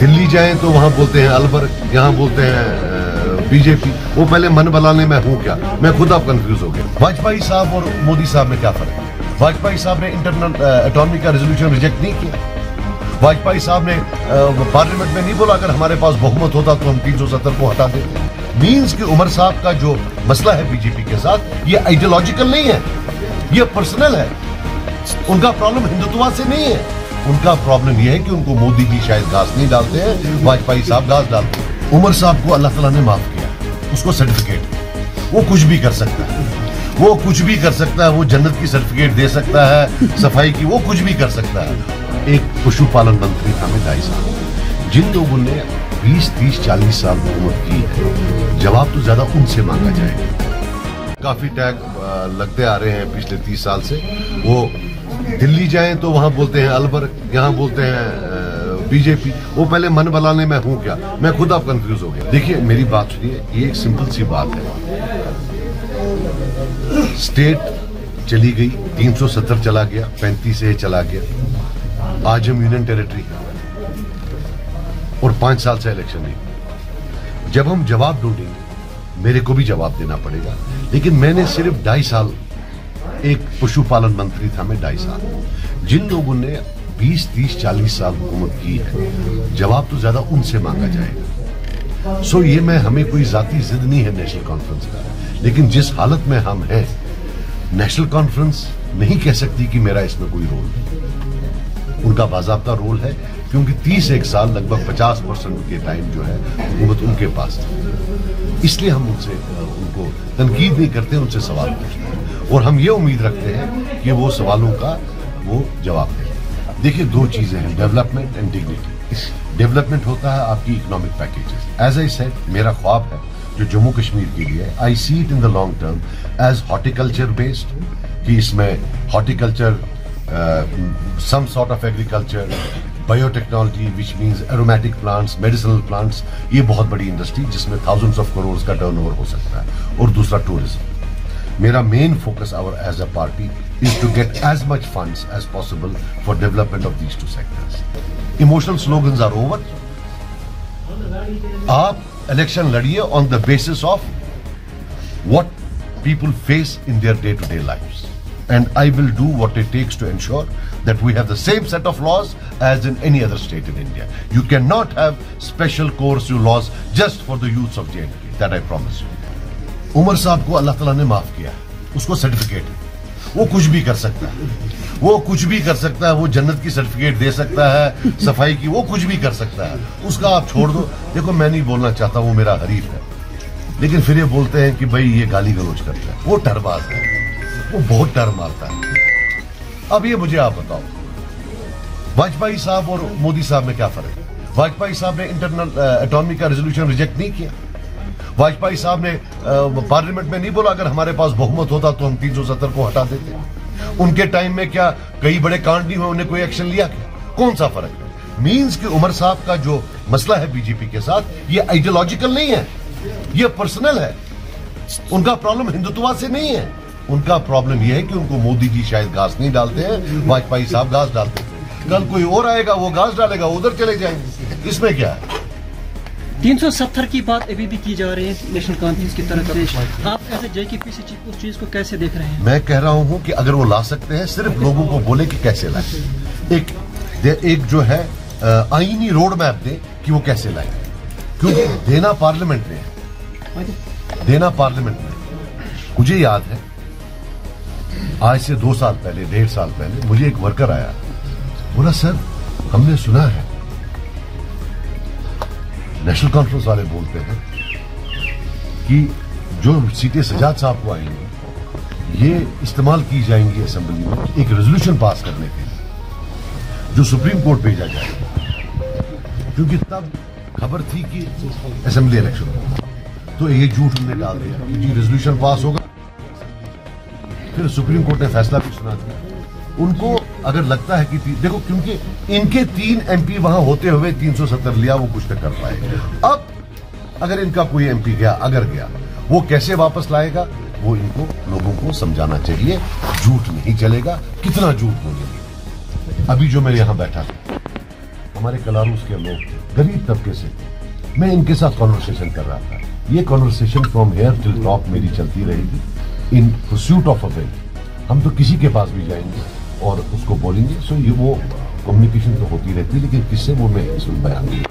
दिल्ली जाएं तो वहां बोलते हैं अलवर, यहाँ बोलते हैं बीजेपी। वो पहले मन बनाने में हूं क्या, मैं खुद अब कंफ्यूज हो गया। वाजपेयी साहब और मोदी साहब में क्या फर्क है? वाजपेयी साहब ने इंटरनल अटॉर्नी का रेजोल्यूशन रिजेक्ट नहीं किया। वाजपेयी साहब ने पार्लियामेंट में नहीं बोला अगर हमारे पास बहुमत होता तो हम 370 को हटा देते। मीन्स कि उमर साहब का जो मसला है बीजेपी के साथ, ये आइडियोलॉजिकल नहीं है, ये पर्सनल है। उनका प्रॉब्लम हिंदुत्व से नहीं है, उनका प्रॉब्लम यह है कि उनको मोदी जी शायद घास नहीं डालते हैं, वाजपेयी साहब घास डालते हैं। उमर साहब को अल्लाह ताला ने माफ किया, उसको सर्टिफिकेट, वो कुछ भी कर सकता है, वो कुछ भी कर सकता है, वो जन्नत की सर्टिफिकेट दे सकता है, सफाई की, वो कुछ भी कर सकता है। एक पशुपालन मंत्री था में 2.5 साल, जिन लोगों ने 20, 30, 40 साल हुकूमत की है, जवाब तो ज्यादा उनसे मांगा जाएगा। काफी टैग लगते आ रहे हैं पिछले 30 साल से। वो दिल्ली जाएं तो वहां बोलते हैं अलवर, यहाँ बोलते हैं बीजेपी। वो पहले मन बनाने में हूं क्या, मैं खुद अब कंफ्यूज हो गया। देखिए मेरी बात सुनिए, ये एक सिंपल सी बात है। स्टेट चली गई, 370 चला गया, 35A चला गया, आज हम यूनियन टेरिटरी और 5 साल से इलेक्शन नहीं। जब हम जवाब ढूंढेंगे, मेरे को भी जवाब देना पड़ेगा, लेकिन मैंने सिर्फ 2.5 साल, एक पशुपालन मंत्री था मैं 2.5 साल। जिन लोगों ने 20, 30, 40 साल हुकूमत की है, जवाब तो ज्यादा उनसे मांगा जाएगा। सो ये मैं, हमें कोई जाती जिद नहीं है नेशनल कॉन्फ्रेंस का, लेकिन जिस हालत में हम हैं, नेशनल कॉन्फ्रेंस नहीं कह सकती कि मेरा इसमें कोई रोल नहीं। उनका बाज़ाब्ता रोल है, क्योंकि 31 साल लगभग 50% के टाइम जो है हुकूमत उनके पास थी। इसलिए हम उनको तनकीद नहीं करते, उनसे सवाल पूछते हैं और हम ये उम्मीद रखते हैं कि वो सवालों का वो जवाब दें। देखिए 2 चीजें हैं, डेवलपमेंट एंड डिग्निटी। डेवलपमेंट होता है आपकी economic packages. As I said, मेरा ख्वाब है जो जम्मू कश्मीर के लिए, I see it in the long term as horticulture based, कि इसमें horticulture, some sort of agriculture, biotechnology which means aromatic plants, medicinal plants, ये बहुत बड़ी इंडस्ट्री जिसमें थाउजेंड्स ऑफ करोड़ का टर्नओवर हो सकता है। और दूसरा टूरिज्म। मेरा main focus our as a party is to get as much funds as possible for development of these 2 sectors. Emotional slogans are over. आप इलेक्शन लड़िए on the basis of what people face in their day to day lifes, and I will do what it takes to ensure that we have the same set of laws as in any other state in India. You cannot have special coercive laws just for the youths of J&K. That I promise you. Umar साहब को अल्लाह ताला ने माफ किया, उसको certificate है, वो कुछ भी कर सकता है, वो कुछ भी कर सकता है, वो जन्नत की सर्टिफिकेट दे सकता है, सफाई की, वो कुछ भी कर सकता है, उसका आप छोड़ दो। देखो मैं नहीं बोलना चाहता, वो मेरा हरीफ है, लेकिन फिर ये बोलते हैं कि भाई ये गाली गलौज करता है, वो टरबाज है, वो बहुत डर मारता है। अब ये मुझे आप बताओ, वाजपेयी साहब और मोदी साहब में क्या फर्क है? वाजपेयी साहब ने इंटरनल अटॉर्नी का रेजोल्यूशन रिजेक्ट नहीं किया। वाजपेयी साहब ने पार्लियामेंट में नहीं बोला अगर हमारे पास बहुमत होता तो हम 370 को हटा देते। उनके टाइम में क्या कई बड़े कांड नहीं हुए, उन्हें कोई एक्शन लिया क्या? कौन सा फर्क है? मीन्स कि उमर साहब का जो मसला है बीजेपी के साथ, ये आइडियोलॉजिकल नहीं है, ये पर्सनल है। उनका प्रॉब्लम हिंदुत्व से नहीं है, उनका प्रॉब्लम यह है कि उनको मोदी जी शायद घास नहीं डालते हैं, वाजपेयी साहब घास डालते हैं। कल कोई और आएगा, वो घास डालेगा, उधर चले जाएंगे, इसमें क्या है? 370 की बात अभी भी की जा रही है नेशनल कॉन्फ्रेंस की तरफ से। आप ऐसे JKPC चीफ उस चीज को कैसे देख रहे हैं? मैं कह रहा हूं कि अगर वो ला सकते हैं, सिर्फ लोगों को बोले कि कैसे लाए। एक जो है आईनी रोड मैप दे कि वो कैसे लाए, क्योंकि देना पार्लियामेंट ने है, देना पार्लियामेंट ने। मुझे याद है आज से 2 साल पहले, 1.5 साल पहले मुझे एक वर्कर आया, बोला सर हमने सुना है नेशनल कॉन्फ्रेंस वाले बोलते हैं कि जो सीटें सजाद साहब को आएंगी ये इस्तेमाल की जाएंगी असेंबली में एक रेजोल्यूशन पास करने के लिए, जो सुप्रीम कोर्ट भेजा जाएगा, क्योंकि तब खबर थी कि असेंबली इलेक्शन होगा। तो ये झूठ उन्होंने डाल दिया कि जी रेजोल्यूशन पास होगा। फिर सुप्रीम कोर्ट ने फैसला भी सुना दिया। उनको अगर लगता है कि देखो, क्योंकि इनके 3 MP वहां होते हुए 370 लिया, वो कुछ तो कर पाए। अब अगर इनका कोई MP गया, अगर गया, वो कैसे वापस लाएगा, वो इनको लोगों को समझाना चाहिए। झूठ नहीं चलेगा, कितना झूठ बोलेंगे। अभी जो मैं यहां बैठा था, हमारे कलारूस के लोग थे, गरीब तबके से थे। मैं इनके साथ कॉन्वर्सेशन कर रहा था। ये conversation from here till top मेरी चलती रहेगी इन परस्यूट ऑफ अ बिल। हम तो किसी के पास भी जाएंगे और उसको बोलेंगे। सो ये वो कम्युनिकेशन तो होती रहती है, लेकिन किससे वो मैं इसमें बयान नहीं